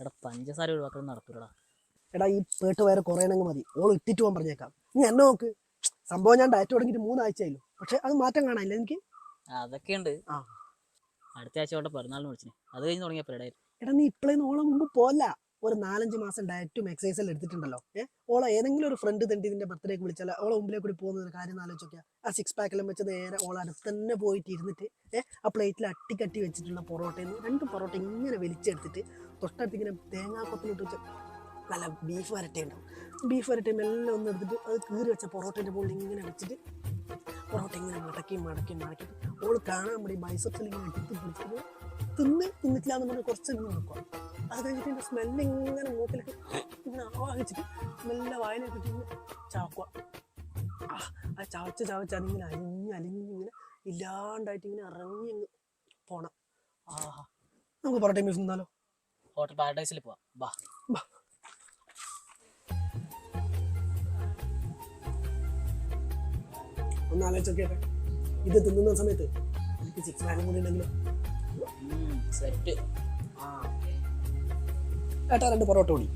എടാ പഞ്ചസാര ഒഴിവാക്കാൻ നടക്കൂലടാ. എടാ ഈ പേട്ട് വരെ കുറയണമെങ്കിൽ മതി, ഓൾ ഇട്ടിട്ട് പോകാൻ പറഞ്ഞേക്കാം. നീ എന്നെ നോക്ക്, സംഭവം ഞാൻ ഡയറ്റ് തുടങ്ങിയിട്ട് 3 ആഴ്ചയായല്ലോ, പക്ഷെ അത് മാറ്റം കാണാനില്ല എനിക്ക്. അതൊക്കെയുണ്ട്. അടുത്ത ആഴ്ച കൊണ്ട് പിറന്നാളിന് വിളിച്ചിന്, അത് കഴിഞ്ഞ് തുടങ്ങിയ പരിപാടി. എടാ നീ ഇപ്പോഴേന്ന് ഓളെ മുമ്പ് പോല ഒരു 4-5 മാസം ഡയറ്റും എക്സസൈസും എടുത്തിട്ടുണ്ടല്ലോ. ഓളെ ഏതെങ്കിലും ഒരു ഫ്രണ്ട് തണ്ടി ഇതിന്റെ ബർത്ത്ഡേക്ക് വിളിച്ചാൽ ഓളെ മുമ്പിലേക്ക് കൂടി പോകുന്ന കാര്യം ആലോചിച്ചോക്കിയാ. ആ 6 പാക്കെല്ലാം വെച്ച് നേരെ ഓളെ അടുത്ത് തന്നെ പോയിട്ട് ഇരുന്നിട്ട് ആ പ്ലേറ്റിൽ അട്ടിക്കട്ടി വെച്ചിട്ടുള്ള പൊറോട്ടയിൽ നിന്ന് 2 പൊറോട്ട ഇങ്ങനെ വലിച്ചെടുത്തിട്ട് തൊട്ടടുത്ത് ഇങ്ങനെ തേങ്ങാക്കൊത്തിലിട്ട് വെച്ച് നല്ല ബീഫ് വരട്ടിയുണ്ടാവും. ബീഫ് വരട്ടി മെല്ലെ ഒന്ന് എടുത്തിട്ട് അത് കീറി വെച്ച പൊറോട്ടേൻ്റെ മുകളിൽ ഇങ്ങനെ വെച്ചിട്ട് പൊറോട്ട ഇങ്ങനെ മടക്കി ഓള് കാണാൻ വേണ്ടി ബൈസപ്സിൽ ഇങ്ങനെ എടുത്ത് പിടിച്ചിട്ട് തിന്നിട്ടില്ല എന്ന് പറഞ്ഞാൽ കുറച്ച് നോക്കുക. അത് കഴിഞ്ഞിട്ട് എൻ്റെ സ്മെല്ല് ഇങ്ങനെ മൂക്കിലേക്ക് ഇങ്ങനെ ആവാഹിച്ചിട്ട് മെല്ലെ വായിലേക്ക് ഇങ്ങനെ ചാക്കുക. ആ ചവച്ച് അതിങ്ങനെ അലിഞ്ഞിങ്ങനെ ഇല്ലാണ്ടായിട്ട് ഇങ്ങനെ ഇറങ്ങി അങ്ങ് പോണം. നമുക്ക് പൊറോട്ടയും ബീഫ് തിന്നാലോ? ഹോട്ടൽ പാരഡൈസിൽ പോവാം. ബാ ഒന്ന് ആലോചിച്ചോക്കെ, ഇത് തിന്നുന്ന സമയത്ത് എനിക്ക് 6 പാക്കും കൂടി ഉണ്ടെങ്കിലും സെറ്റ്. ഏട്ടാ 2 പൊറോട്ട കൂടി.